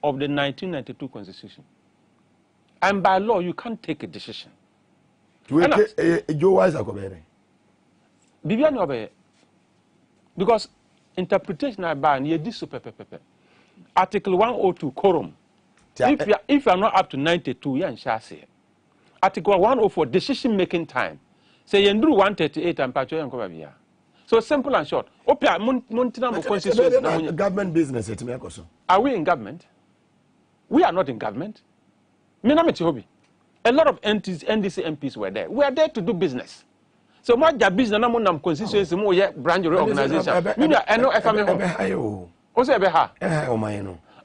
of the 1992 Constitution. And by law, you can't take a decision. Because interpretation I ban ye this super pepe. Article 102 quorum. If you are not up to 92, you shall say. Article 104 decision making time. Say you do 138 and patch and so simple and short. Government business. Are we in government? We are not in government. A lot of NDC MPs were there. We are there to do business. So much business na constituency mo ye branch organization.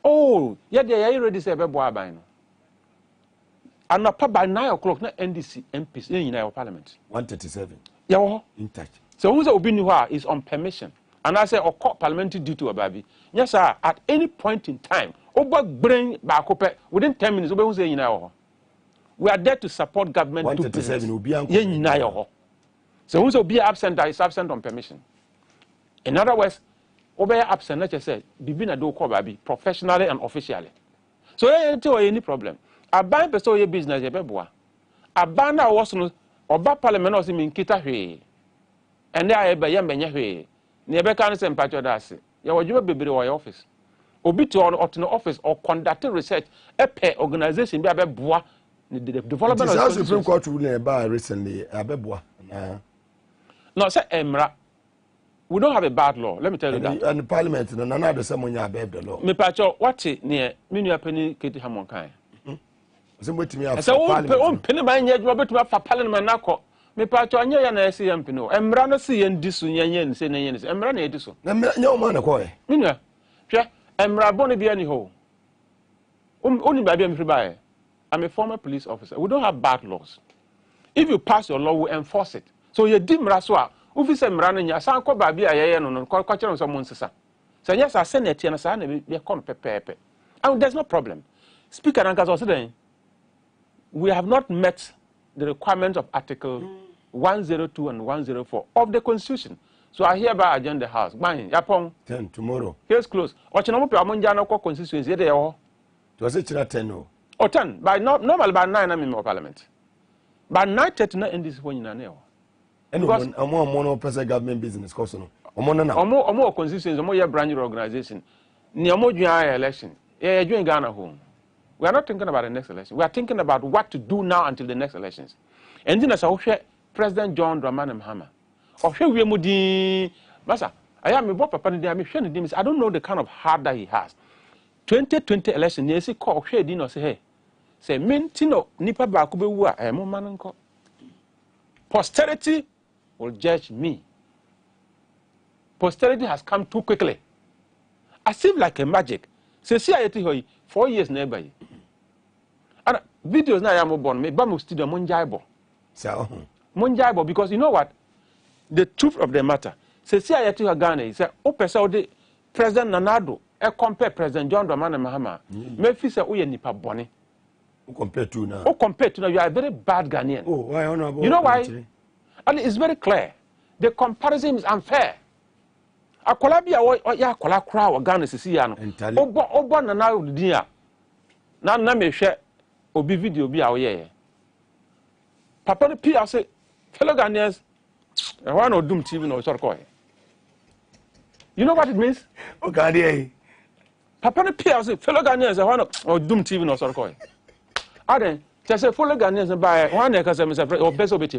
Oh, yeah, they are ready to say by and by 9 o'clock na NDC MPs in our parliament. 137. Yeah, in touch. So who's Obiniwa is on permission. And I say or court parliamentary duty to baby. Yes, sir, at any point in time, bring back within 10 minutes, we are there to support government. 137 will be so who's be absent that is absent on permission. In other words, obey absent, let's just say, be a do baby professionally and officially. So there ain't any problem. A ban person your business, a ban was no or bad parliament was in Kita. And there I be a never can send patch. You will be office. Obi to on office or conduct research a pay organization be a bois the development of the Supreme Court ruling about recently a bebois. No, say Emra. We don't have a bad law. Let me tell you that. And the parliament, none of the someone you have the law. Me patch what it near Minia Penny Katie Hammond kind. Somebody to me, I said, oh, penny by yet, Robert to have parliament. Me patch on your NSC Pino. Emra no see and disun say names. Emra ne diso. No man a coy. Minia. Emra Bonnie be any hole. Only by being free. I'm a former police officer. We don't have bad laws. If you pass your law, we enforce it. So you dim raswa. Ufi se mrana nya san ko ba bia ye no ko kwachero so mon sesa. So yes, I send it na sa na be come pepe. And there's no problem. Speaker Ankazo said we have not met the requirements of Article 102 and 104 of the Constitution. So I hereby adjourn the House. Bang, yapong 10 tomorrow. Case closed. Ochinomo pe amonja no constituency dey ho. To say 10 no. Or 10. By normal by 9 I'm in my parliament. By 9:30 na end this one na now. Because omo person government business course no. Omo na. Omo constituency, omo your branch organization. Ni omo dwan election. Yeah, dwan Ghana home. We are not thinking about the next election. We are thinking about what to do now until the next elections. And then as I President John Dramani Mahama. We mudi Masa, I am a papa I don't know the kind of heart that he has. 2020 election, yes, he called Dino say, say, Mintino, Nipa Bakubua, a woman. Posterity will judge me. Posterity has come too quickly. I seem like a magic. Say, see, 4 years nearby. And videos now I am born, me bamu studio Monjaibo. So, Monjaibo, because you know what? The truth of the matter. Say, see, I to Ghana, say, the President Nanado, compare President John Dramani Mahama. Maybe say, oh, nipa boni. Compared to now. Oh, compared to now, you are a very bad Ghanaian. Oh, why honorable? You know why? And it's very clear. The comparison is unfair. A Colabia or ya Colacra or Ghana Siciliano. Obo Nanado Dia. Now, me share obi video be our year. Papa the P. I say, fellow Ghanaians, I want to doom TV no Sorkoi. You know what it means? Okay, Papa the P. I say, fellow Ghanaians, I want to doom TV no Sorkoi. I then just say, follow Ghanaians and buy one acre or best of it.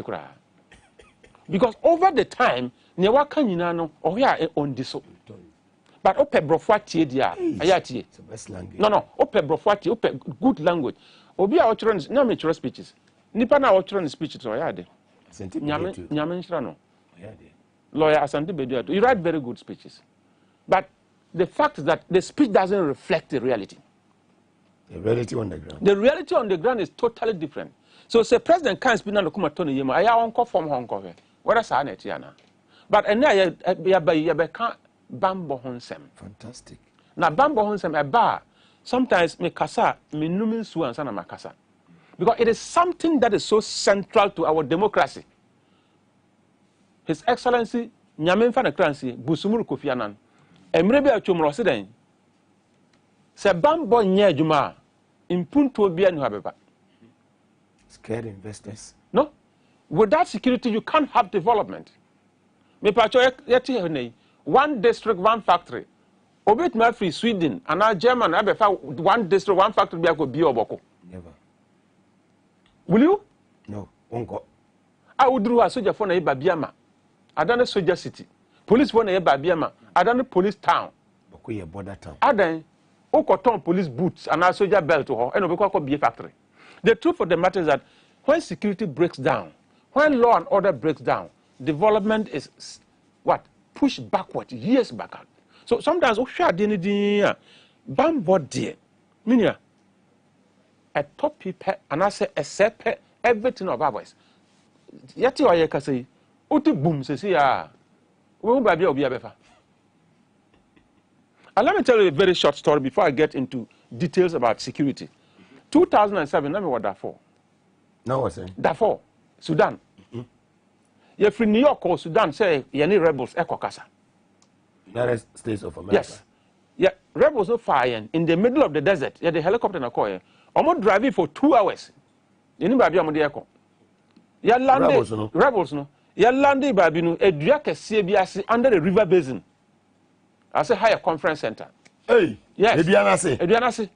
Because over the time, never can you know, or we are on this. But ope brofati dia, ayati. No, ope brofati, ope good language. Obi our children, no mature speeches. Nipa na our children speeches or yade. Nyamen Shrano. Lawyer Asante Bedu, you write very good speeches. But the fact is that the speech doesn't reflect the reality. The reality on the ground. The reality on the ground is totally different. So say President can't speak on the Kumatoni Yema, I uncle from Hong Kong. What is an etiana? But and now you can't Bambo Honsem. Fantastic. Now Bambo Honsem a bar. Sometimes me kasa me numin su and sana makasa. Because it is something that is so central to our democracy. His Excellency Nyamen Fanakransi, Busumuru Kofi Annan, Emrebe Achumro Siden. Se bambo nye adwuma impunto bia ni habeba. Scared investors. No. Without security you can't have development. Me pacho yeti hene. One district, one factory. Obit ma free Sweden and German abefa one district, one factory bia go bi oboko. Never. Will you? No. Unko. I would do a soldier for na Biama. I done a soldier city. Police for na Biama. I done a police town. Boko ye border town. I done Okoton police boots and a soldier belt to her and Obeko be a factory. The truth of the matter is that when security breaks down, when law and order breaks down, development is what? Pushed backward, years backward. So sometimes we share the bambo dear. Minia a top people and I say accept everything of our voice. Yet you are say, Uti boom says here. We won't be able to. And let me tell you a very short story before I get into details about security. 2007, let me what Darfur. No, what's saying? Darfur, Sudan. You're from New York or Sudan, say, you need rebels, Ekokasa. United States of America. Yes. Yeah, rebels no fire in the middle of the desert. Yeah, the helicopter na call. Almost driving for 2 hours. You know, baby, I'm the echo. Yeah, landed. Rebels no. Yeah, landed, baby, no. A duake CBS under the river basin. I say higher conference center. Hey. Yes. Edianase.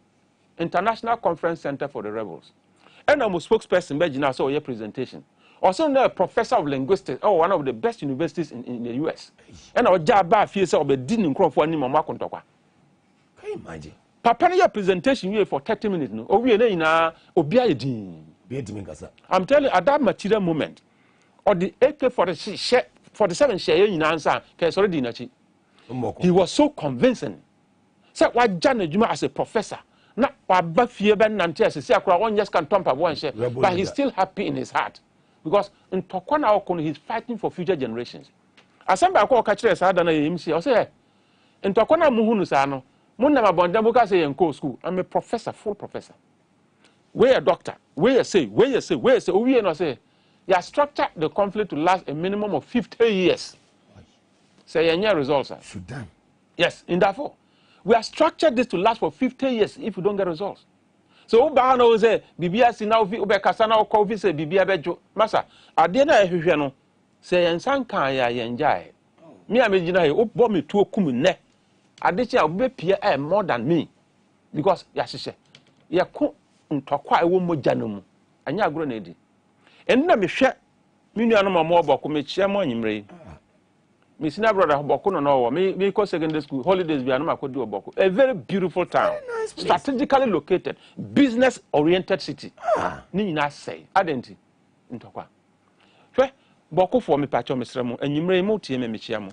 International Conference Center for the Rebels. And I'm a spokesperson, imagine I saw your presentation. Also, a professor of linguistics, one of the best universities in the US. And our job by fears of a didn't crop for any mama contokwa. Can you imagine? Papa, your presentation you for 30 minutes. No, oh, we are in a obiadi. I'm telling you, at that material moment, or the AK-47 share in answer, he was so convincing. Said, why Janet Juma as a professor? Not but one just can thump one share, but he's still happy in his heart. Because in Tokwana, he's fighting for future generations. As somebody called Catchers, I don't know him. I say, in Tokwana Muhunusano, Munama Bondabuka say in school. I'm a professor, full professor. We're a doctor. Where you say, we no say, you structure the conflict to last a minimum of 50 years. Say, any results. Sudan. Yes, in Darfur. We have structured this to last for 50 years if we don't get results. So, Bahano say, Bibia Sina, Ubekasana, or Kovi say, Bibia Bejo, Massa, Adena Ehuano, say, and Sankaya Yanjai. Me, I mean, I bomb me to a kumune. Adicha will be Pierre more than me. Because, yes, ya cook and talk quite a woman janum, and ya grenade. And let me share, Minianoma more about commit chairman in Ray. Miss brother Bokuno no me go secondary school holidays we are not do Boko. A very beautiful town. Very nice strategically located, business oriented city. Ni na say adenti ntokwa. Hwe Boko for me pacho mesremo enyimre mo tie me mechiamo.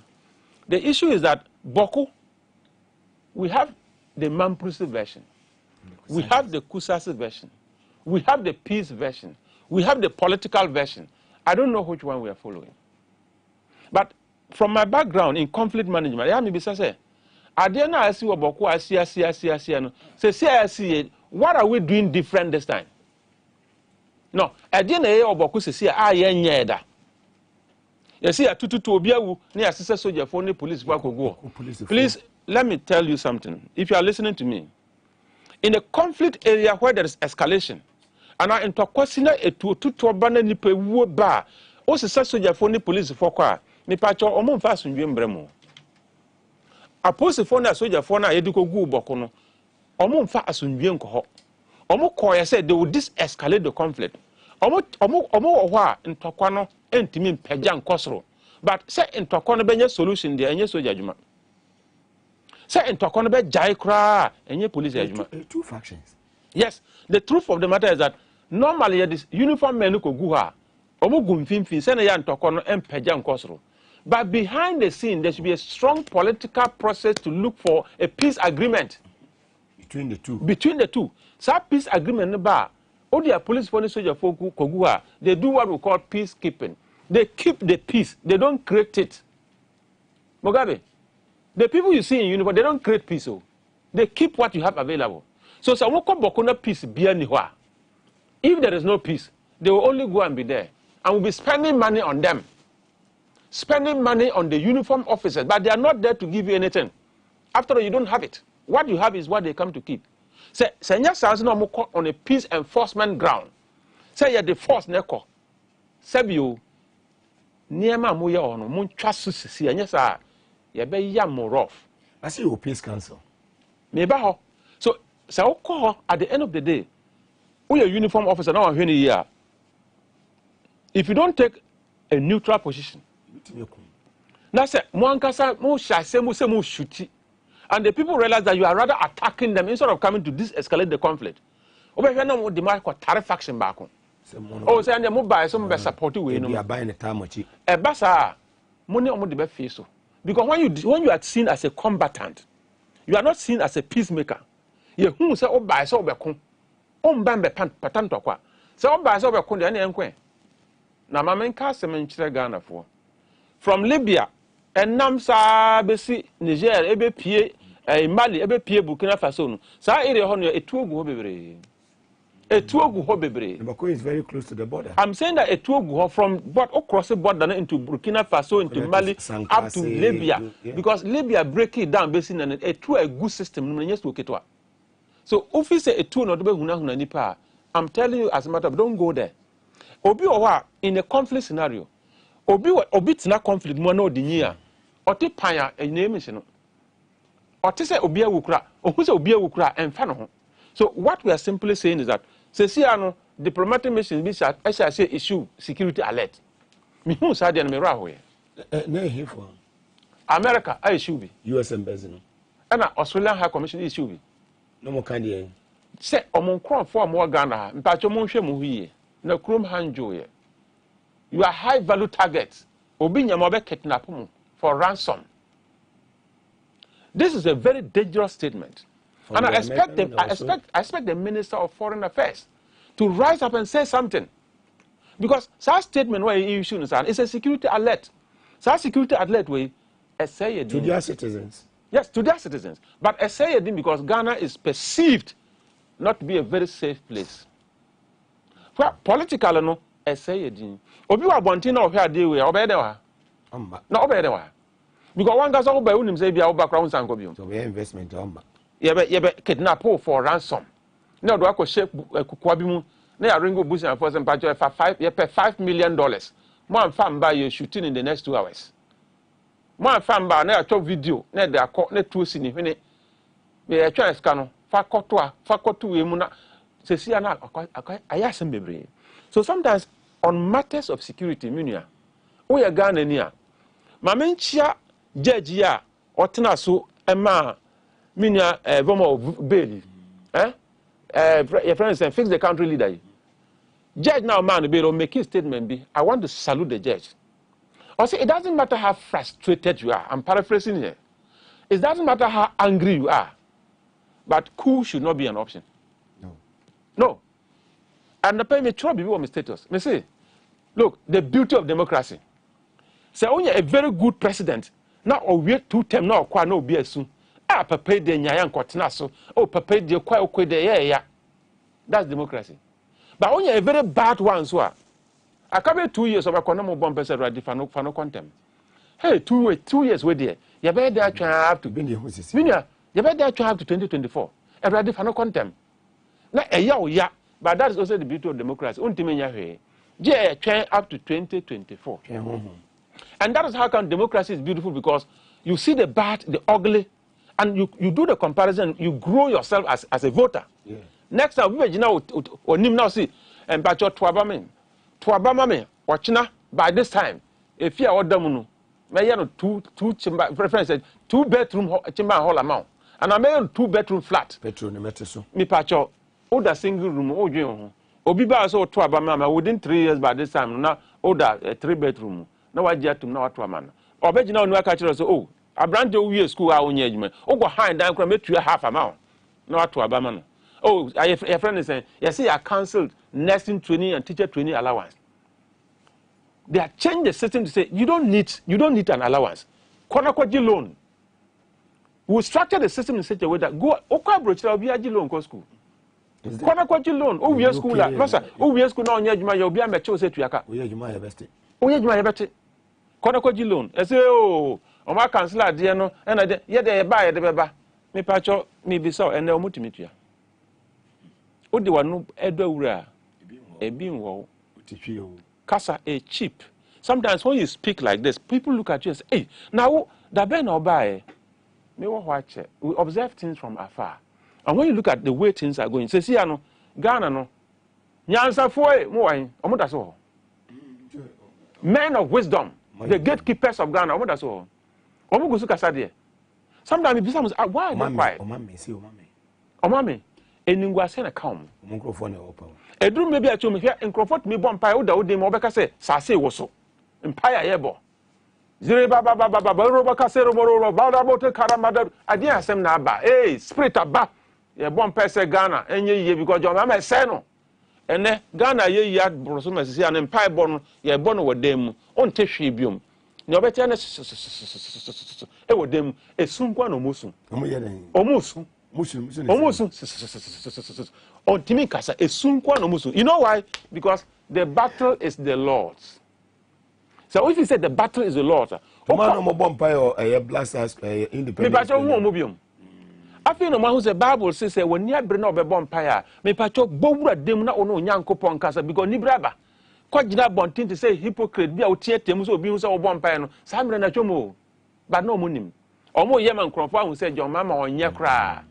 The issue is that Boko we have the Mamprisi version. We have the Kusasi version. We have the peace version. We have the political version. I don't know which one we are following. But from my background in conflict management, I may say, I dare not see what Boko I see. Say, what are we doing different this time? No, I didn't hear Boko say, yeah. You see, a tutu to Obiawu, near sister soldier for the police work go. Please, let me tell you something. If you are listening to me, in a conflict area where there is escalation, and I into question a to abandon the pewu bar, or sister soldier for the police for car. Ni pacho omo mfa asundwe mbremo apostle na soldier for na yediko gu boko no omo mfa asundwe nko omo call say they will escalate the conflict omo wo a ntokwa no entimi mpagya nkosoro but say ntokwa no benye solution dey enye soldier adwuma say ntokwa no be jai kra enye police adwuma two factions. Yes, the truth of the matter is that normally this uniform men ko gu ha omo gu mfimfin say na ya ntokwa no empagya nkosoro. But behind the scene, there should be a strong political process to look for a peace agreement. Between the two. Between the two. So peace agreement, all the police force soldier folk Kogua, they do what we call peacekeeping. They keep the peace. They don't create it. Mugabe, the people you see in uniform, they don't create peace. Oh. They keep what you have available. So Bokona peace bianiwa. If there is no peace, they will only go and be there. And we'll be spending money on them. Spending money on the uniform officers, but they are not there to give you anything. After all, you don't have it. What you have is what they come to keep. Say no on a peace enforcement ground. Say you the force neko. Sebio niema moye ono mun twaso sisi anya sa ye be yam more rough. I see your peace council. Meba ho. So at the end of the day, we a uniform officer now here. If you don't take a neutral position, now say Mwankasa mo shase mo se mo shuti. And the people realize that you are rather attacking them instead of coming to de-escalate the conflict. Over here now, the mark tariff faction back on. Oh, say and the mobile some be supportive way no. You are buying a time much. E basa money on the be face so. Because when you are seen as a combatant, you are not seen as a peacemaker. You who say buy so be kon. Ban be patam to kwa. Say buy so be kon de na enkwen. Na mamenka semenchire Ghana for. From Libya and Namsa besi Niger ebe pie Mali ebe pie Burkina Faso no sa area ho no etuogu ho bebre Bako is very close to the border. I'm saying that etuogu ho from across the border into Burkina Faso into Mali up to Libya because Libya break it down basically and a good system no nyes oketwa. So office etu no do be huna nipa I'm telling you as a matter of don't go there. Obi owa in a conflict scenario obi tina conflict mo na odinyi Oti panya name no. Oti se obi awukura, ohu se obi awukura emfa no ho. So what we are simply saying is that sesiano diplomatic mission be say issue security alert. Me hu sa de no me ra ho ye. Na here for America issue bi. US embassy no. Na Australian High Commission issue bi. No more kind here. Say omon kronfo mo Ghana ha, mpacho mo hwe mo hu ye. Na krom hanjo ye. You are high value targets. Obi nyama be kidnap mo for ransom. This is a very dangerous statement. From and I expect the Minister of Foreign Affairs to rise up and say something. Because such statement where you issue is a security alert. Such security alert way to their citizens. Yes, to their citizens. But because Ghana is perceived not to be a very safe place. For political no Obi wa bonti na ohwe ade we obede wa. Na obede wa. Because one gasa oba unim say bia oba kra unsanko biom. So we investment omba. Yebe kidnap for ransom. Na do akọ kukwa bi mu na ya ringo bush and for some patch $5 million. Mo amfa mba you shooting in the next 2 hours. Mo amfa mba na ya chop video na de akọ na tuo si ni hwene. Me ya twa ska no fa koto we mu na sesia na ayasem bebre. So sometimes on matters of security, Munia, we are Ghana near. Mamenchia judge ya otena so ema Munia vomo bail. Your friends say fix the country leader. Judge now man bail make his statement be I want to salute the judge. I say it doesn't matter how frustrated you are. I'm paraphrasing here. It doesn't matter how angry you are. But cool should not be an option. No. And the pay me trouble before my status. Me say, look, the beauty of democracy. Say, only a very good president. Now, wait 2 terms now, kwa no be soon. Papa de nyayan kwatina so. Papa de kwa okwe de yeah. That's democracy. But only a very bad one so. I come 2 years of a economic bomb person ready for no contempt. Hey, 2 years with there. You better there try have to be you better there try have to 2024. Ready for no contempt. Now yeah. But that is also the beauty of democracy. Up to 2024. And that is how come democracy is beautiful because you see the bad, the ugly, and you do the comparison, you grow yourself as a voter. Yeah. Next time, we now see, and by your Tuabama, watching by this time, if you are Damunu, may you two chamber preference, 2 bedroom chamber hall amount, and I may 2 bedroom flat. Me pacho. Order single room, Obi ba so to abama within 3 years by this time. Now order a 3 bedroom. Now I get to know what man. Obeji now no catch us. Oh, a brand new school our own judgment. Oh, go high down, make you half amount. No to abama. Oh, a friend is saying, yes, I cancelled nursing training and teacher training allowance. They have changed the system to say you don't need an allowance. Konakwaji loan. We structure the system in such a way that go okabrochira obi agi loan ko school. Konakwaji loan, oh we school la, no sir, oh we school na onye adwuma ya obi ameche say tuaka. Oye adwuma ya best. Oye adwuma ya best. Konakwaji loan. E say oh, o ma cancel ade no, e na de ye de ba ye de beba. Me pacho me be so and omutimitua. Odi wanu edo wura ebi nwo kasa a cheap. Sometimes when you speak like this, people look at you and say, hey, now that ben obaye me wo watch. We observe things from afar. And when you look at the way things are going, say see ano Ghana no nyansa foi mo wan omoda so. Men of wisdom, the gatekeepers of Ghana, omoda so. Omogusu kasa there. Sometimes people say, why are they quiet? Omame, eningwa se na kaum. Microphone e opa. Edru maybe a chum here microphone me bon pie oda odi mo beka say sase wo so. Empire yebo. Zire ba roba kasero moro ba da bote karamada adi asem na aba. Hey, spirit aba. Ye bon pie say Ghana enye ye because your mama say no. Ene Ghana ye ya broso na sisi an empire bon ye bon wo dem. On te hwe biom. Ne obete na e wo dem esun kwa no musun. Omo ye den. Omusun. Omusun. On timi kasa esun kwa no musun. You know why? Because the battle is the Lord's. So if you say the battle is the Lord's, man no bomb or a black stars independent. Me pacho wo mobium. Afi no man who say Bible say when near bre na obe bomb pie, me pacho bowura dem na ono nyankopon kasa because ni braba. Kwa gina bontin to say hypocrite bia otie temu so obi hu say wo bomb pie no. Sa mre na twomo. But no monim. Omo ye man kronfo hu say John mama onye kra.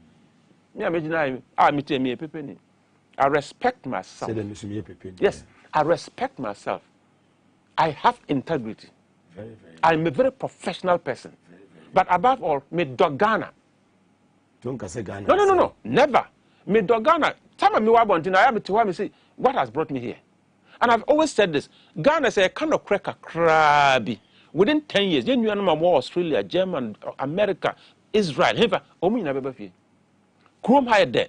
Me amegina me tell me pepe ni. I respect myself. Yes, I respect myself. I have integrity. Very. I'm a very professional person. But above all, me dog Ghana. Don't say Ghana. No. Never. Me dog Ghana. Time me wa bontin, I am to me say, what has brought me here? And I've always said this. Ghana is a kind of cracker crabby. Within 10 years, you know more Australia, German, America, Israel. Hey, omi na beba fi. Chrome high there.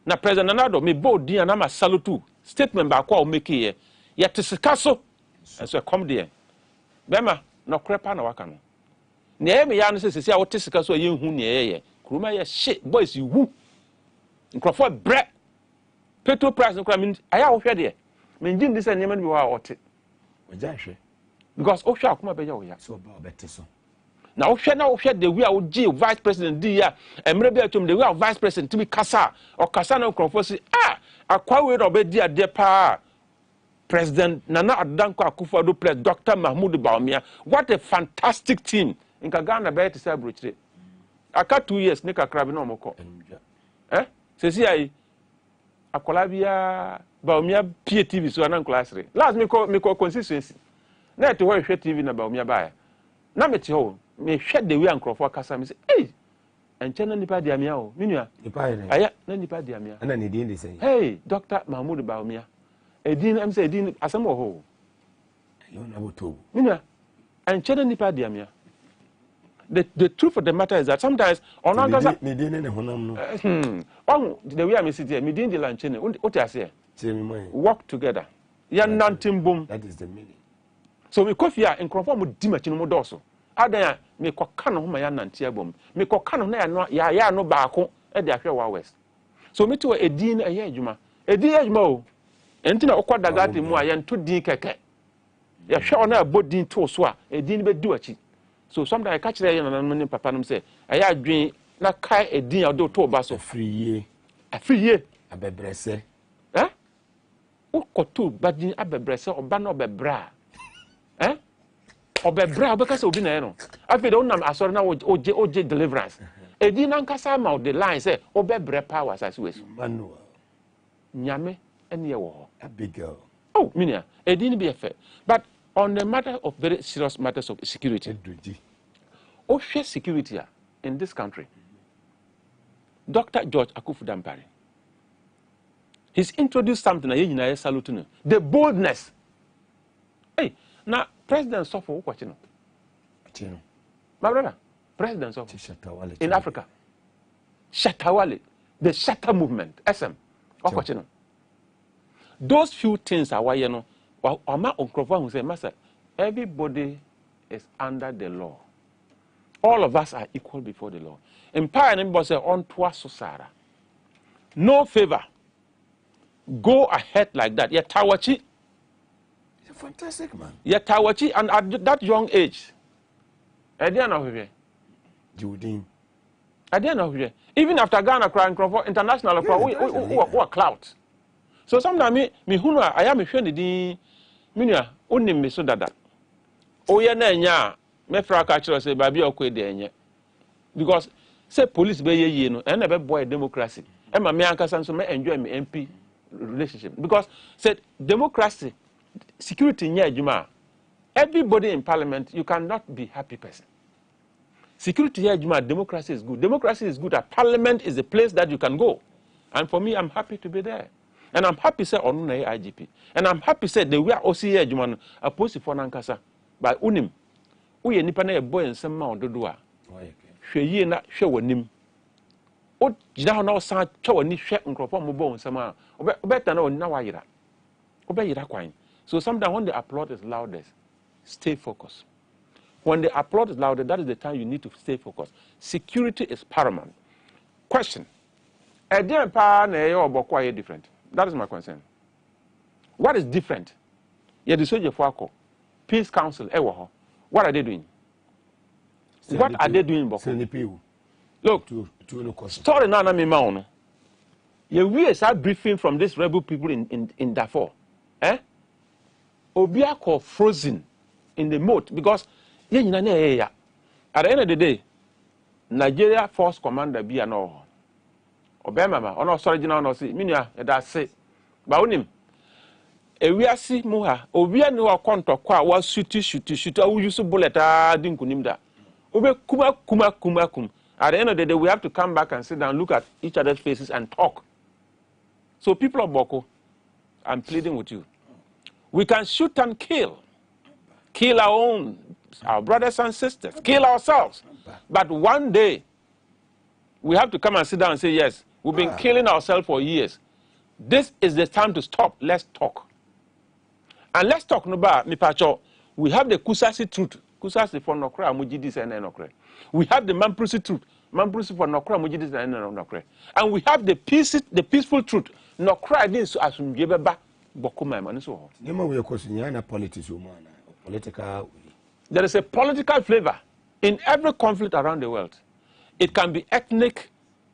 Na President Nado, me bold dia na ma salutu. Statement ba kwa o make here. Ya tisikaso. And so come there. Bema no crepa na waka no. Ne me ya no se se a wotisikaso ye hu ne ye. Kuruma ye shit boys you woo. Nkrofo bre. Petrol price nkra me aya wo hwe de. Me ngin dis anyema no bi wa ote. Oja hwe. Because o hwe akoma be ya wo ya. So ba obete so. Na o hwe the way a wo gi vice president di ya. Emre bi atom the way vice president to be kasa. O kasa na nkrofo si akwa we do be di ade pa. President Nana Adanko Akufo-Addo plus Dr. Mahmoud Bawumia. What a fantastic team. In Ghana be to celebrate. Aka 2 years ne kakra bi no moko. Sesi ai akola bia Bawumia PTV so na class 3. Last me ko consistency. Na to hwe TV na Bawumia ba. Na me te ho, me hwe the way ankrofo kasa me say, "Hey, enche na nipa dia mia o." Minua. Nipa ire. Aya, na nipa dia mia. Na ne dey say. Hey, Dr. Mahmoud Bawumia. Edin am say edin asem wo ho. You na boto. Minua. Enche na nipa dia mia. The truth of the matter is that sometimes on August me dey ne honam no. The way I sit here, me dey the lunch ne. What you say? Work together. Ya nantim boom. That is the meaning. So we coffee in conform with dimachi no doso. Adan me koka no ma ya nante abom. Me koka no na ya no baako e de ahwe wa west. So me to edin eye adwuma. Edin adwuma o. Enti na okwa dagati mu a ya nto din keke. Ya hwe ona abodin to so a edin be du achi. So sometimes I catch there na papa no say aya adwen na kai edin a do to ba so free abebrese. Ukotu badin abebrese oba na obebra. Obebra obeka se obi na e no. Afi de unam asori na oje deliverance. Edin na nkasa ma the line say obebre powers as we. Manual. Nyame ene ye wo. A big girl. Oh, minia. Edin be affair. But on the matter of very serious matters of security. Share security in this country. Dr. George Akufu-Dampare. He's introduced something I salute. The boldness. Hey, now President Sofo watching. My brother, President Sofo in Africa. Shatawale, the Shatta movement, SM. Watching. Those few things are why you know. Oma Okrofo who say, Master, everybody is under the law. All of us are equal before the law. Empire and say on twa Susara. No favor. Go ahead like that. Yeah, Tawachi. He's a fantastic man. Yeah, Tawachi, and at that young age, Ediana Judin. At the end of the day, even after Ghana crying international who are clout. So sometimes me who I am a friend the minia only me so that. Oh yeah na me fra catch say baby okwe de enye. Because say police be ye no and be boy democracy. E ma me ankasa so me enjoy me MP relationship because said democracy security nya adwuma. Everybody in parliament you cannot be happy person. Security here, democracy is good. Democracy is good. Parliament is a place that you can go. And for me, I'm happy to be there. And I'm happy say on IGP. And I'm happy say the way also here, Juman, opposed for Nankasa. By unim. We nipa na boy and some mount do doa. She ye na show nim. O jina na sa chow ni share unkrofo mo bon sama. Better no na wa yira. Obe yira kwan. So sometimes when the applause is loudest, stay focused. When the applause is louder, that is the time you need to stay focused. Security is paramount. Question. Different. That is my concern. What is different? The soldier for Peace Council. What are they doing? What are they doing? Look, story now me maun. We are briefing from these rebel people in Darfur. Obiako frozen in the moat because at the end of the day, Nigeria Force Commander be an or Obama, or no sorry, no, see, Minia, that's it. But on him, we are see Muha, Obia no account qua was shoot, who use a bullet, didn't kunimda. Obe kuma. At the end of the day, we have to come back and sit down, look at each other's faces and talk. So, people of Boko, I'm pleading with you. We can shoot and kill our brothers and sisters, kill ourselves. But one day, we have to come and sit down and say, yes, we've been killing ourselves for years. This is the time to stop. Let's talk. And let's talk about Mipacho. We have the Kusasi truth. Kusasi for Nokra, Mujidis and Nokre. We have the Mamprusi truth. Mamprusi for Nokra, Mujidis and Nokre. And we have the peaceful truth. Nokra didn't assume Gebeba Bokuma and so on. There is a political flavor in every conflict around the world. It can be ethnic,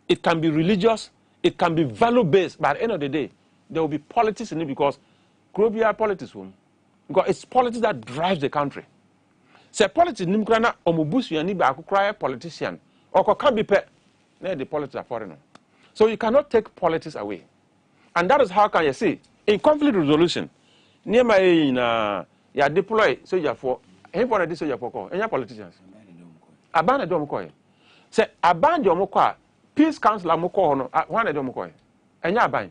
it can be religious, it can be value-based. But at the end of the day, there will be politics in it because politics, because it's politics that drives the country. Say politics, nimkrana omubusu yani ba akukra politician or can be pet. The politics are foreign. So you cannot take politics away, and that is how can you see in conflict resolution. Near my ya deploy soldier for. Him for this soldier for any politicians. Abandon Domoko. Say abandon Domoko. Peace Council Amoko no one Domoko. Any abandon.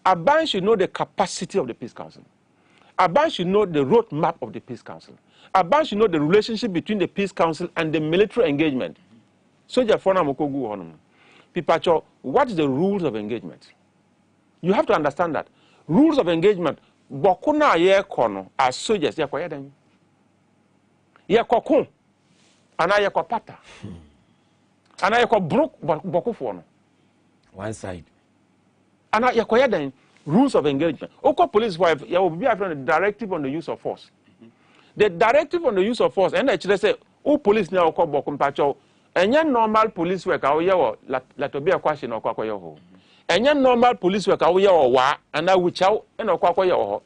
Abandon should know the capacity of the Peace Council. Abandon should know the roadmap of the Peace Council. Abandon should know the relationship between the Peace Council and the military engagement. Soldier for Namoko go on. Pipacho, what is the rules of engagement? You have to understand that rules of engagement. Bokuna ye kono as soldiers ye koyeden. Ye kokun ana ye kopata ana ye ko broke bokufo no one side ana ye koyeden rules of engagement oko police wife ye will be a directive on the use of force. The directive on the use of force and actually say o police na oko bokum pacho enye normal police work awo ye wo latobi akwashe na oko akoye ho enye normal police work awo ye wo wa ana wuchaw na oko akoye ho.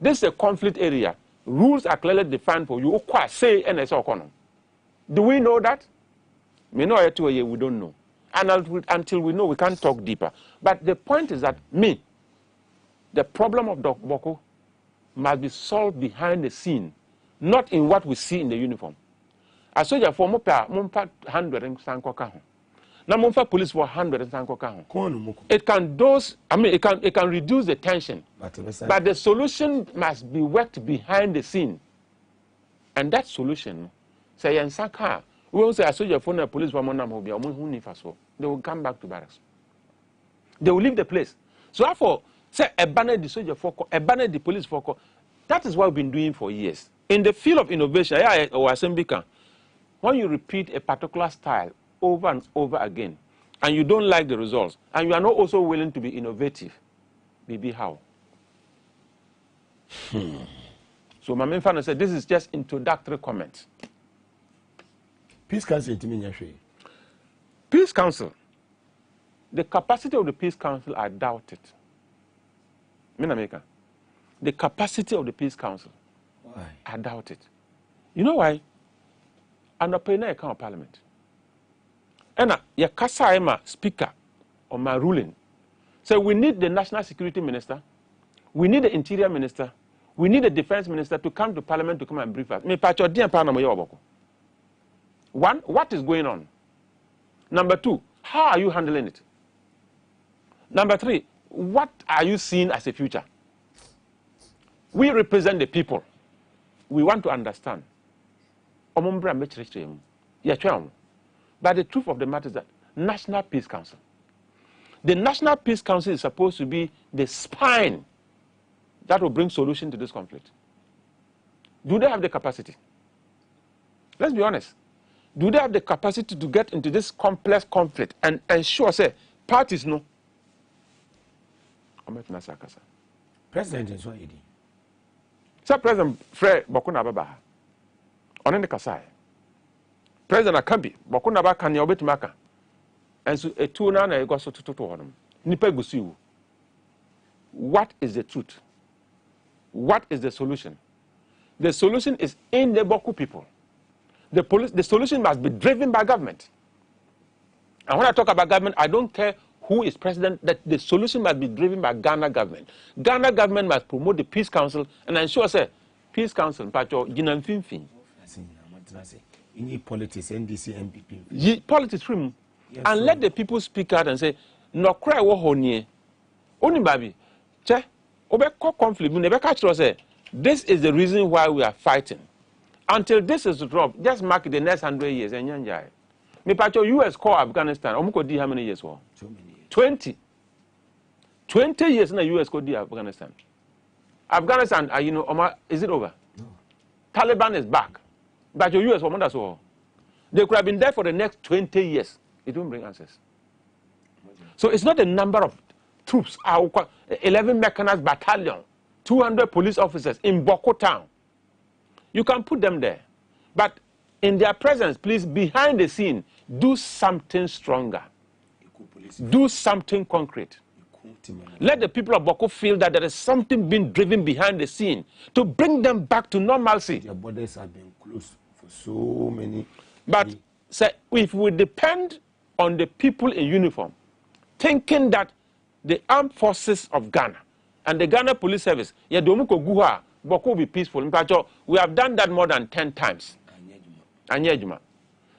This is a conflict area. Rules are clearly defined for you. Say do we know that? We know it we don't know. And until we know, we can't talk deeper. But the point is that the problem of Boko must be solved behind the scene, not in what we see in the uniform. A soldier for Mumpa 100 and Sankoka. Now Mumpa police for 100 and Sankoka. It can dose, it can reduce the tension. But the solution must be worked behind the scene. And that solution, say Yansaka, we will say a soldier for the police for they will come back to barracks. They will leave the place. So therefore, say a banner the soldier for a banner the police for that is what we've been doing for years. In the field of innovation, when you repeat a particular style over and over again, and you don't like the results, and you are not also willing to be innovative, maybe how? So my main fan said, this is just introductory comments. Peace Council to me, Peace Council, the capacity of the Peace Council, I doubt it. The capacity of the Peace Council, why? I doubt it. You know why? And I pay no account of Parliament. And your Kasa speaker on my ruling. So we need the National Security Minister, we need the Interior Minister, we need the Defense Minister to come to Parliament to come and brief us. One, what is going on? Number two, how are you handling it? Number three, what are you seeing as a future? We represent the people. We want to understand. But the truth of the matter is that National Peace Council. The National Peace Council is supposed to be the spine that will bring solution to this conflict. Do they have the capacity? Let's be honest. Do they have the capacity to get into this complex conflict and ensure, say, parties know? President is what he did. Sir, President Fred Bokuna Baba. On the Kasai. President Akambi, Bokuna Baba can you obey Maka? And so a 2 na go so to him. Nipa gusiu. What is the truth? What is the solution? The solution is in the Boku people. The solution must be driven by government. And when I talk about government, I don't care who is president, that the solution must be driven by Ghana government. Ghana government must promote the Peace Council and ensure, say, Peace Council, Pacho, Ginam Finfin. You need politics, NDC, MPP. Politics, yes, and let the people speak out and say, no cry wo honye. Only baby, che, obeko conflict, never catch us say, this is the reason why we are fighting. Until this is dropped, just mark the next 100 years and yanjai. Me pacho US call Afghanistan, omuko di how many years for? So many years. 20. 20 years in the US called Afghanistan. Afghanistan, you know, is it over? No. Taliban is back. But your US woman, that's all. They could have been there for the next 20 years. It won't bring answers. So it's not the number of troops, 11 mechanized battalion, 200 police officers in Boko town. You can put them there. But in their presence, please, behind the scene, do something stronger. Do something concrete. Let the people of Boko feel that there is something being driven behind the scene to bring them back to normalcy. Their borders have been closed for so many. But say, if we depend on the people in uniform, thinking that the armed forces of Ghana and the Ghana Police Service, Boko will be peaceful. We have done that more than 10 times.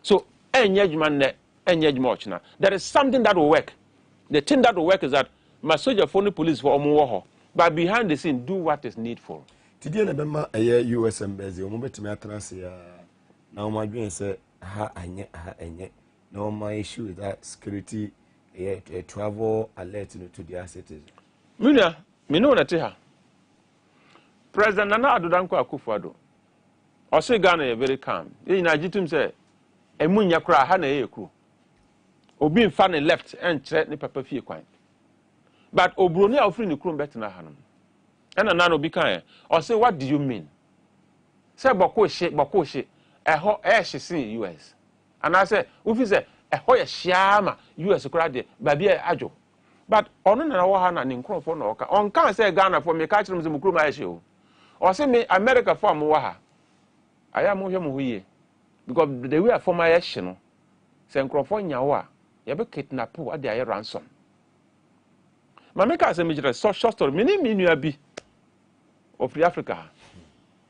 So, there is something that will work. The thing that will work is that my soldier phone police for Omuwoho, but behind the scene, do what is needful. Today, I a US embassy. I'm going to now my dream say, no, my issue is that security, travel alert to their cities. Mina, me know that here. President Nana Addo Akufo-Addo. I say Ghana is very calm. You know, Jitum say, "Emunya kura ha na yeku." Obi nfa ne left and threat ne papa fie kwan. But Obroni a ofri ne krum betina hanom. And Nana obi kan. I say, what do you mean? Say boko she. Eho she sin US. And I say, ufi say eho ye shiama US kura de baby ajo. But ono na wo ha na ne nkrofo na oka. On kan say Ghana for me ka kire me krum a she o. Or say me America for mo wa ha. Aya mo hwe mo huye. Because the way for my action no. Say nkrofo nya wo a ye be kidnap wo ade aye ransom. Mameka say me jira short story me ni nua bi of Africa.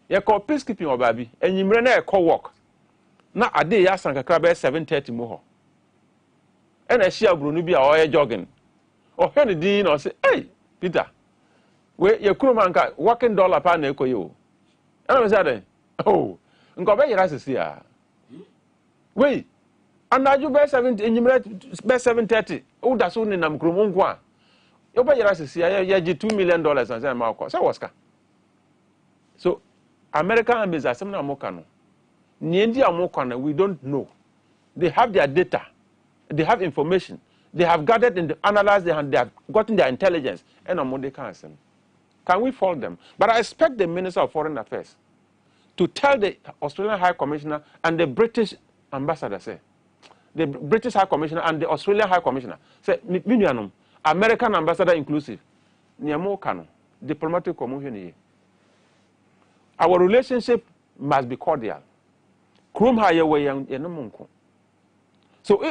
Ye call peacekeeping obabi enyimre na e call work. Na ade ya san kakra be 7:30 mo ho. E na hia bronu bi a o ye jogging. O hwe ne din na o say, "Hey, Peter. We ye kuromanka working dollar pa na ekoye o." E na me say den. Oh, nko be yira sisi a. We anaju be 70 enyimre be 7:30. O da so ne nam kromo nko a. Yo be yira sisi a ye $2 million and say ma ko. Say was ka. So American armies are some Amokano. Niendi Amokano, we don't know. They have their data, they have information, they have gathered and analyzed, they have gotten their intelligence, and Amode can we fault them? But I expect the Minister of Foreign Affairs to tell the Australian High Commissioner and the British ambassador, say, the British High Commissioner and the Australian High Commissioner. Say, American ambassador inclusive. Niamo kano diplomatic community. Our relationship must be cordial. Krum higher way and so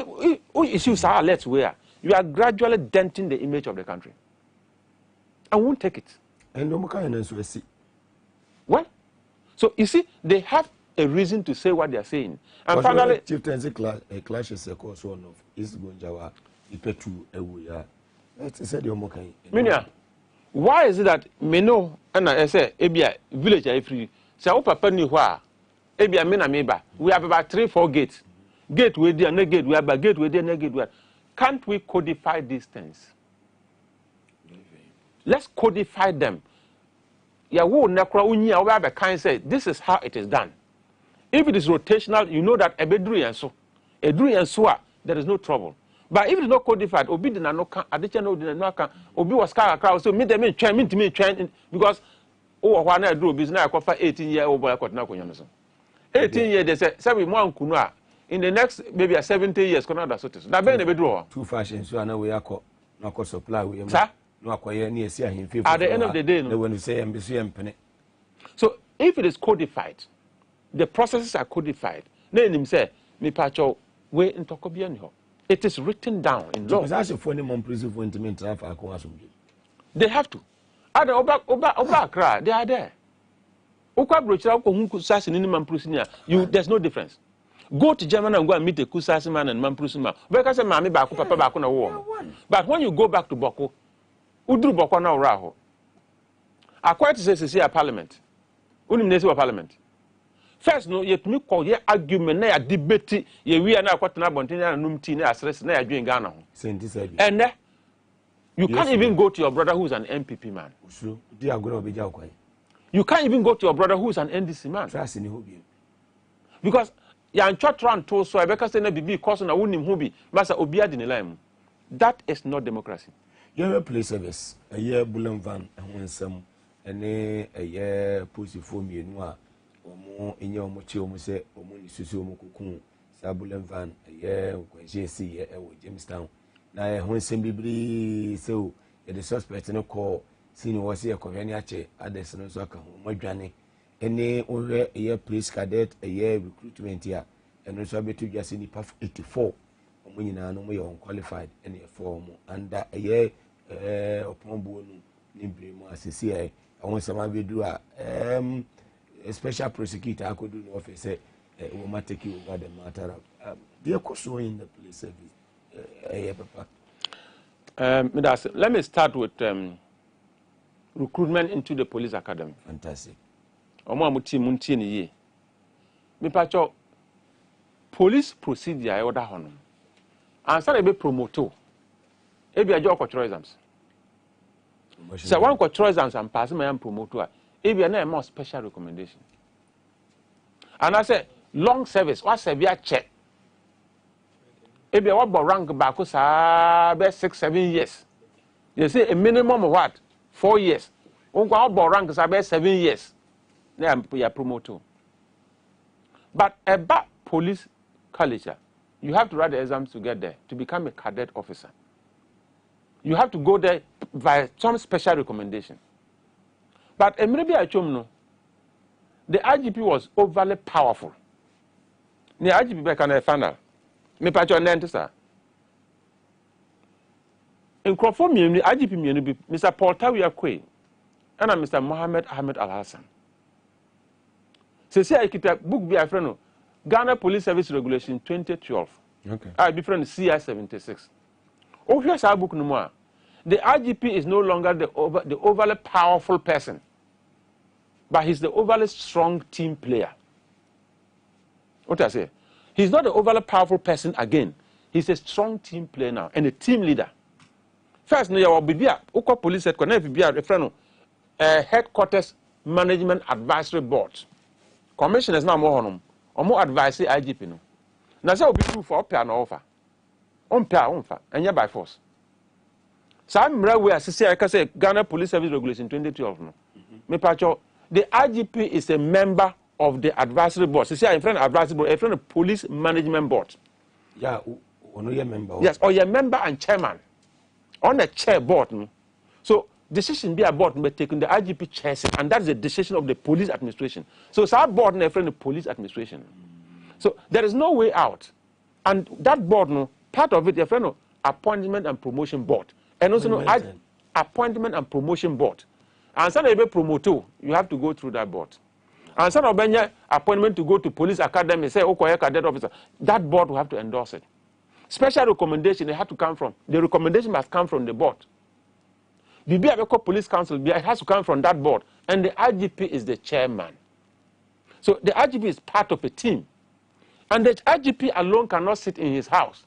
issues are let's where you are gradually denting the image of the country. I won't take it. And no more see. Well, so you see, they have a reason to say what they are saying. And finally, chieftaincy clash is a course one of East Gonjawa, Ipetu, Ewuya. It's said you're mocking. Minya, why is it that Meno and I say, Ebia, village I free? So, Papa knew why. Ebia, Mena Meba. We have about 3-4 gates. Gate with the gate, we have a gate with the gate. Can't we codify these things? Let's codify them. Yeah, who nekra unya we have a kind say this is how it is done. If it is rotational, you know that ebedru and so there is no trouble. But if it is not codified, obi did not can adicha no did not can obi was car so me them train because oh one I do business I for 18-year-old boy got na konyo so 18 years they say we mo ankunu a in the next maybe 70 years kono da so te so na be na bedru two fashion so na we akọ na akọ supply we sir no akoye na esi ahemfe at the end of the day no when you say embassy empene. So if it is codified, the processes are codified. Then say, "Me pacho we intokobia ni ho." It is written down in law. They have to. Ada oba kra, they are there. Okwa brochira ko hu kusasi ni mamprusi ni there's no difference. Go to Germany and go and meet a kusasi man and mamprusi man. Because say mami ba ko papa ba ko na wo. But when you go back to Boko, udru Boko na ora ho. Akwa to say a parliament. Unim nesi wa parliament. First no yet me call ye argument na ya debate ye wi na akwata na bonten na num ti na asres na ya dwen Ghana ho. And you can't even go to your brother who's an MPP man. You can't even go to your brother who's an NDC man. Because ya nchotran to so ebeka say na bibi cause na unim hu bi masa obi adi ne line. That is not democracy. You police service a year bullet van and some ene a year pussy for me no omo enye omo che omo se omo ni susu omo kokun sabulen van a year kwajesi e wo Jamestown na e hon sem bibiri so the suspect no call senior was here conveni ache ades no so aka ho madwane ene onwe a year police cadet a year recruitment here eno so betu jase ni 84 omo nyina no mo ye unqualified ene for omo and a year opombo no nimbre mo asisi ai awon sama bedu a special prosecutor akodu no office say we ma take over the matter they coso in the police service papa let me start with recruitment into the police academy. Fantastic. Omo amuti muntie ne ye me pacho police procedure e oda hono ansa na be promoto e bia jo control exams. So one control exams and pass my promoter e bia na more special recommendation. And I say long service what severe check e bia what rank back sa be 6-7 years. They say a minimum of what 4 years. What rank sa be 7 years. They are promoter. But about police college, you have to write the exams to get there to become a cadet officer. You have to go there by some special recommendation. But maybe I told you, the IGP was overly powerful. The IGP back on the final. Me patcho nente sir. In Crawford, the IGP Mr. Paul Tawia Kwe and Mr. Mohammed Ahmed Al Hassan. See, I keep a book be a friend of Ghana Police Service Regulation 2012. Okay. I be friend CI 76. Oh, here's our book no more. The IGP is no longer the overly powerful person, but he's the overly strong team player. What I say? He's not the overly powerful person again. He's a strong team player now and a team leader. First, no, you will be a police headquarters, headquarters management advisory board. Commissioners now more more advisory IGP no. Now say will be true for pair no offer. On and yeah by force. Some we are say Ghana Police Service Regulation 2012 no. Me pacho the IGP is a member of the advisory board. See in front of advisory board, in front of police management board. Yeah, ono ye member. Yes, or your member and chairman on the chair board. No? So decision be a board be taken, the IGP chairs it, and that's the decision of the police administration. So it's our board and friend the police administration. So there is no way out. And that board, no, part of it, your friend, no, appointment and promotion board. And also no, appointment and promotion board. And some of you promote too, you have to go through that board. And some of you appointment to go to police academy, say, okay, cadet officer, that board will have to endorse it. Special recommendation, they have to come from, the recommendation must come from the board. The BIA Police Council, it has to come from that board. And the IGP is the chairman. So the IGP is part of a team. And the IGP alone cannot sit in his house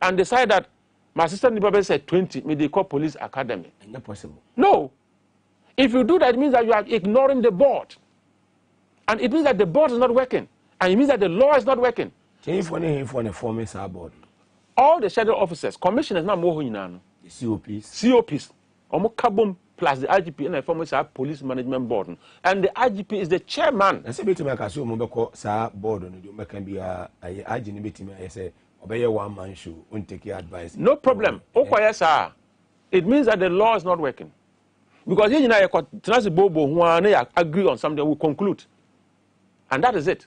and decide that my sister Nibabe said 20, may they call police academy. Not possible. No. If you do that, it means that you are ignoring the board. And it means that the board is not working. And it means that the law is not working. All the shadow officers, commissioners, now more the COPs, plus the IGP and the former police management board. And the IGP is the chairman. I say, board can be a one man show, won't take your advice. No problem. It means that the law is not working. Because you know, agree on something, we conclude. And that is it.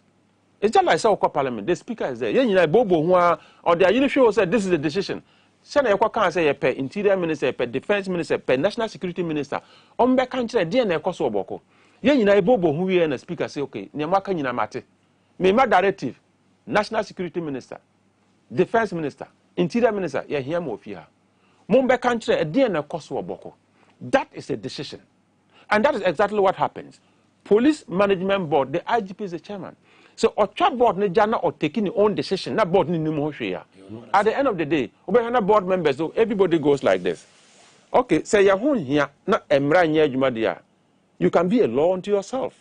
It's just like South Parliament. The speaker is there. You know, or the initial said this is the decision. Send can say per interior minister, per defense minister, per national security minister. On back country, DNA Koso Boko. You know, Bobo who and the speaker say, okay, Nyamaka Nyamate. Me my directive, national security minister, defense minister, interior minister, yeah, here more fear. Mumbai country, a DNA Koso Boko. That is a decision. And that is exactly what happens. Police Management Board, the IGP is the chairman. So, or chat board ne jana or taking your own decision, not board ni numo here. At the end of the day, board members, so everybody goes like this. Okay, say your here, not emra you can be a law unto yourself.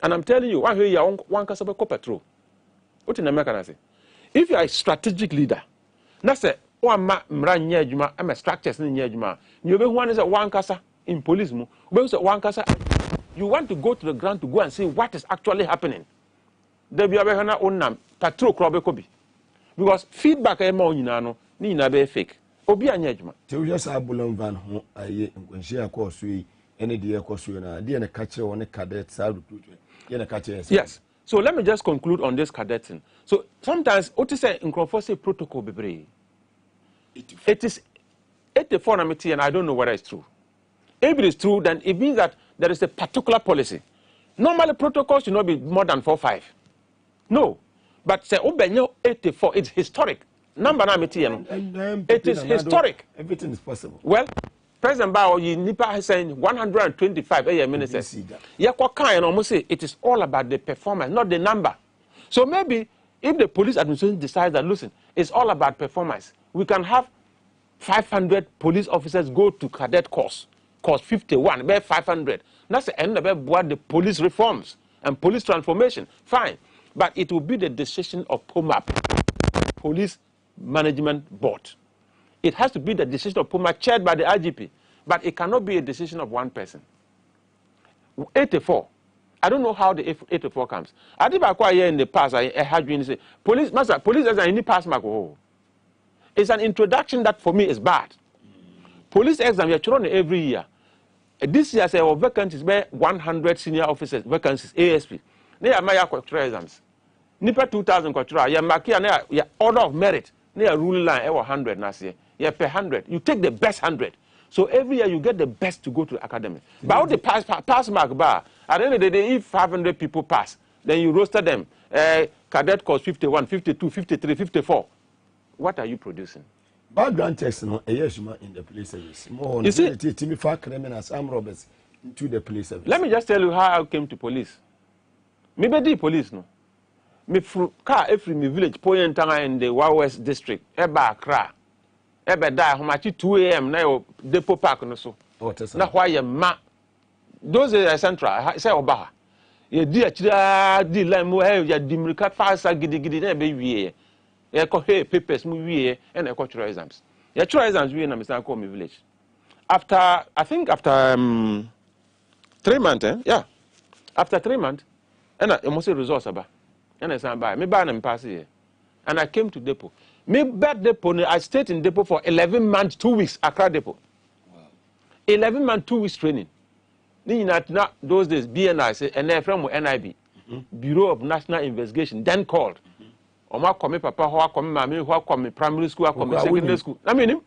And I'm telling you, one here one casabe patrol. What in America say? If you are a strategic leader, na say one mra juma, I'm a structures in juma. You be one is a one casa in police mu, one casa. You want to go to the ground to go and see what is actually happening. There be a own patrol crowd kobi. Because feedback ni fake. Obi anyejuma. Just Abulon Van Ho aye nkwenhia course we any dey course we na dey na catch one cadet recruitment. Yes. So let me just conclude on this cadet thing. So sometimes what is say in say protocol bebre. It is 84 and I don't know whether it's true. If it is true, then it means that there is a particular policy. Normally protocols should not be more than 4 or 5. No. But say Obenyo 84, it's historic. Number it is historic. Everything is possible. Well, President Bao Nipa is saying 125 ministers. Almost say it is all about the performance, not the number. So maybe if the police administration decides that listen, it's all about performance, we can have 500 police officers go to cadet course 51, about 500. That's the end of what the police reforms and police transformation. Fine. But it will be the decision of POMAP, Police Management Board. It has to be the decision of POMAP chaired by the IGP. But it cannot be a decision of one person. 84. I don't know how the 84 comes. I think I in the past, I had you say, police, master, police as an pass mark. It's an introduction that for me is bad. Police exam, you're thrown every year. This year, say, vacancies, 100 senior officers, vacancies, ASP. They are my exams. Nipa 2,000 quatra, ya makia, ya order of merit, they are rule line, 100 last year. Yeah, per 100. You take the best 100. So every year you get the best to go to the academy. But how the pass mark bar, at the end of the day, if 500 people pass, then you roster them. Cadet course 51, 52, 53, 54. What are you producing? Background checks no yes in the police service. More you see, Timmy for criminals, armed robbers into the police service. Let me just tell you how I came to police. Maybe the police no. Me car every me village Poyentanga in the West district. Eba Accra. Eba die how much 2 a.m. na your depot park no so. Na why you ma. Those are central. Say Obaha. Ye di achira di line mo hey ya dimrika fasa gidi na be wie. Ye ko hey papers mu wie and e ko try exams. Ye try exams wie na me say come village. After I think after 3 months yeah. After 3 months and I almost results about. And I said, me buy them pass here. And I came to depot. Me bed depot, I stayed in depot for 11 months, 2 weeks, Accra depot. Wow. 11 months, 2 weeks training. Not those days, BNI, say, and then from NIB, Bureau of National Investigation, then called. Oma come papa, how come mommy, how come primary school, how come secondary school. I mean,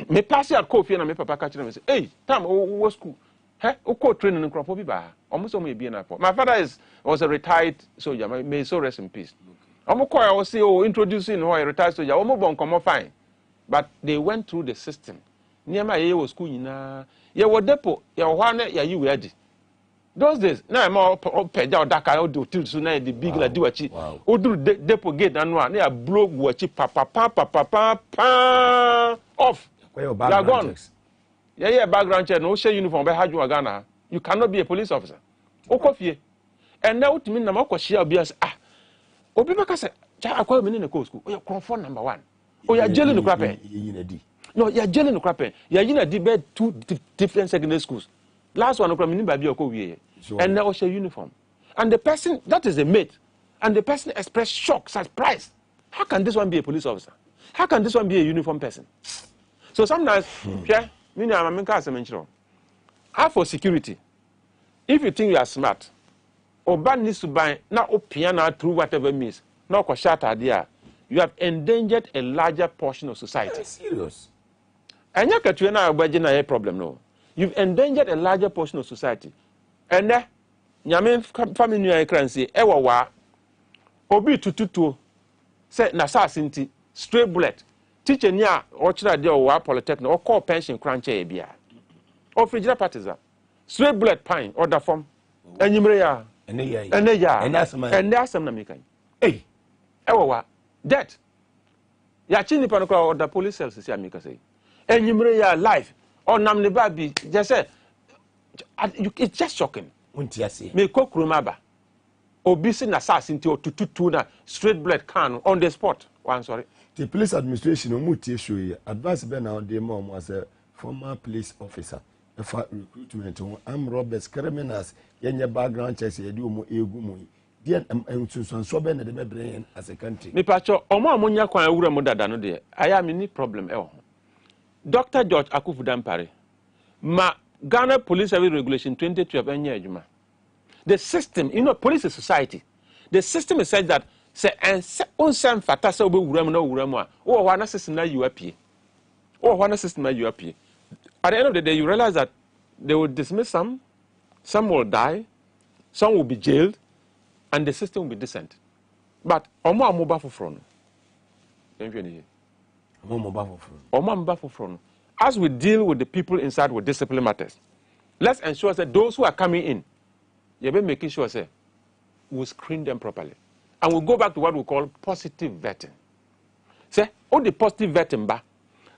me pass at coffee and me papa catch them and say, hey, Tam, what school? Hey, who training in crop of almost only BNI. My father was a retired soldier, may so rest in peace. I was say, introducing who I retired soldier, almost come fine. But they went through the system. Near my was school, you were depot, your one, you ready. Those days, now I'm all paid out that I do till soon the big la do a cheap. Who do depot gate and one near blow what cheap papa off. You are gone. Yeah, background check, no share uniform by Haju Ghana. You cannot be a police officer. Okofie. And now to me, Namako share be as Obimaka said, I call me in the school. Oh, you're phone number 1. Oh, you're jailing the crappy. No, you're jailing the crappy. You're in a debate 2 different secondary schools. Last one, I'm by Bioko. And now share uniform. And the person, that is the mate. And the person expressed shock, surprise. How can this one be a police officer? How can this one be a uniform person? So sometimes, yeah, for security, if you think you are smart, or bad needs to buy, now piano through whatever means, now you have endangered a larger portion of society. Serious. And you can't a problem, no. You've endangered a larger portion of society. And then, Yamin family new currency, ewa obi tututu, say nasa sinti, straight bullet, teacher nya, or chila de or polytechnic, or call pension crunch ebia. Or frigida partisan, straight bullet pine, or the form, and you may and that's some American. Hey, ewa, debt. Yachini Panoka or the police cells, Yamika say. And you may life. Or namne baby, just say, it's just shocking. Me cook rumaba. Obisi assassin to tutuna straight blood can on the spot. One sorry. The police administration omuti show you advice be now the mom was a former police officer. For recruitment armed robbers, criminals, yenye background checks, you do more egu. Dear so be na the brain as a country. Me pacho omo amonya kwan awura mo dada no de. Aya me ni problem e ho. Dr. George Akufu Dampare, ma Ghana Police Service Regulation 2012 the system, you know, police is society. The system is said that say on some fatasa obe wuram na wuram oh wana system na you appear. Oh wana system na you appear. At the end of the day, you realize that they will dismiss some will die, some will be jailed, and the system will be decent. But omo amoba for front. As we deal with the people inside with discipline matters, let's ensure that those who are coming in, you'll be making sure that we'll screen them properly. And we'll go back to what we call positive vetting. Say, all the positive vetting back.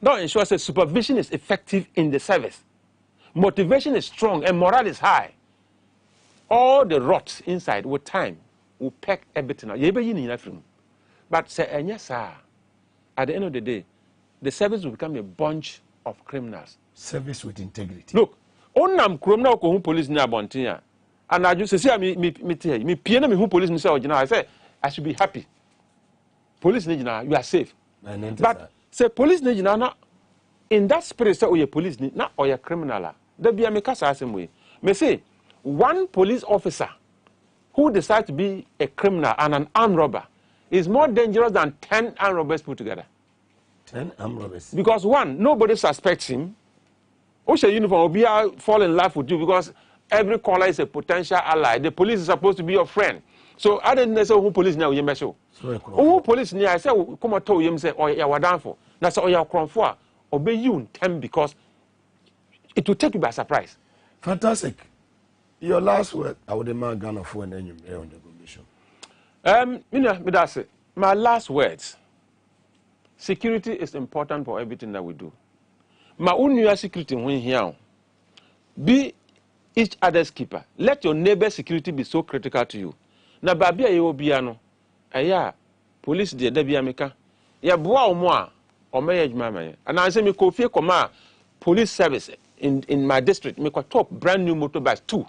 Now ensure that supervision is effective in the service. Motivation is strong and morale is high. All the rots inside with time will pack everything out. But say, yes, sir. At the end of the day, the service will become a bunch of criminals. Service with integrity. Look, onam criminal ko police ni abontia. And I just say me piano me who police ni say I say I should be happy. Police ni you are safe. But say police ni na in that spirit say oye police ni na oye criminal. There be a me kasa same way. Me say one police officer who decides to be a criminal and an armed robber is more dangerous than 10 armed robbers put together. 10 armed robbers. Because one, nobody suspects him. Osha uniform will be fall in love with you because every caller is a potential ally. The police is supposed to be your friend. So I didn't say who police now you measure. Who police now I say come and tell you say oh yeah we're down for. Now say oh yeah come for obey you in time because it will take you by surprise. Fantastic. Your last word, I would demand Ghana for an on the commission. That's it. My last words. Security is important for everything that we do. My own security when here. Be each other's keeper. Let your neighbor's security be so critical to you. Na babia ye obiano. Aya police de bia meka. Ya boa omo o meye adwuma maye. And I say me kofie koma police service in my district me top brand new motorbikes 2.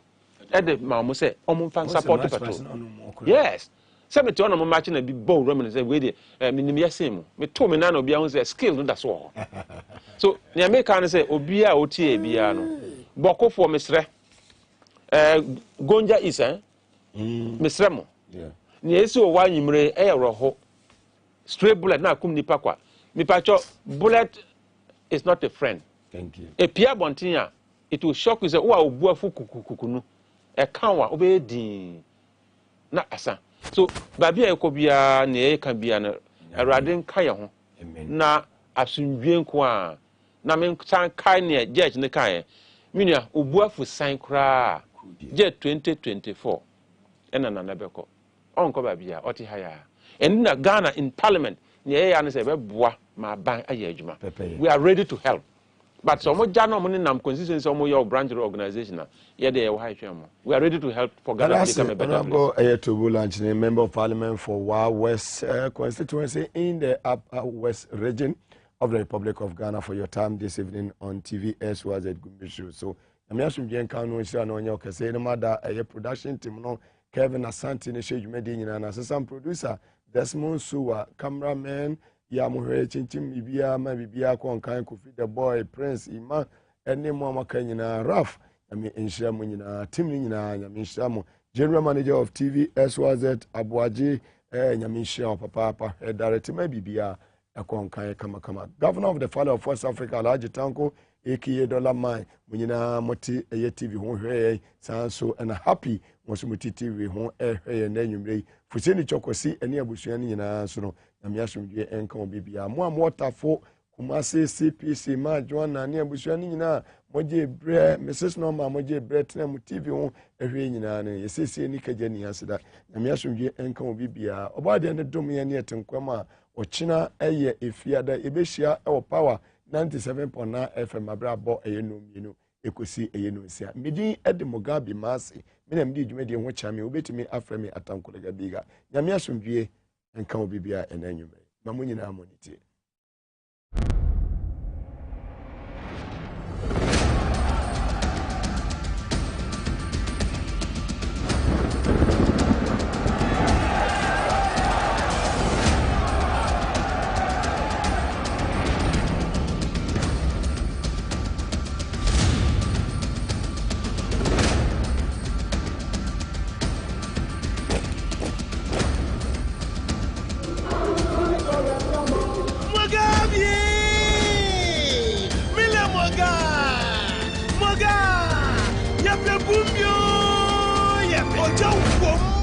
Ede ma mo say omo fan support patrol. Yes. se me to no match na bi bow roman say we dey minim yesem me to me na no bia ho say skill no da so so ne America no say obi a otie bia no bokofo mesre gonja is mesre mo ne esi o wa nyimre e roho stray bullet na kum nipa kwa mipacho bullet is not a friend. Thank you. A Pierre Bontinya, it will shock you say, oh, buafu kukukunu. A kanwa obey di na asa. So, baby, I could be a near can be a radin kaya na asunjuen kwa na men san kai near judge ne kai. Minia, ubuafu sign cra jet 2024. And an anabeko. Uncle Babia, Oti Haya. And in Ghana in Parliament, near and say, bois, my bank a yejuma. We are ready to help. But some of Jano money nam consistency some of your branch organization. Yeah, they we are ready to help for Ghana to become a better place. Honorable Member of Parliament for Wa West constituency in the Upper West region of the Republic of Ghana for your time this evening on TV as was at Gumbe show. So I'm asking you can know share no your say no matter a production team no Kevin Asante ne share jumedi nyina na assistant producer Desmond Suwa cameraman ya muhwe chinchim bibia ma bibia ko kan Kofi the boy Prince Ima ene mo amaka nyina Raf yami enhia mo nyina team nyina yami enhia mo general manager of TV SYZ Abuaji yami enhia papa director ma bibia akon kan kama governor of the father of West Africa Alhaji Tanko aka dollar mine nyina moti TV ho hwe sanso and happy mo so moti TV ho hwe na nwumre fuseni chokosi ene abusua nyina so no na miasomdwe enka obibia mo amotafo kumase CPC ma Joanna ne abusua nyina moje bre Mrs Norma moje bre tena mu TV ho ehwe nyina ne yesese ni kaje ni aseda na miasomdwe enka obibia obade ne dom ye ne etenkwama ochina eye efiada ebehia e power 97.9 FM abrabo eyeno mienu ekosi eyeno nsia midin Mugabe Masi mina mdi dwumedi ho chame obetimi afremi atankolega biga nyame asomdwie enka obibia enanyume mamunyina amoniti Gumbe, yeah,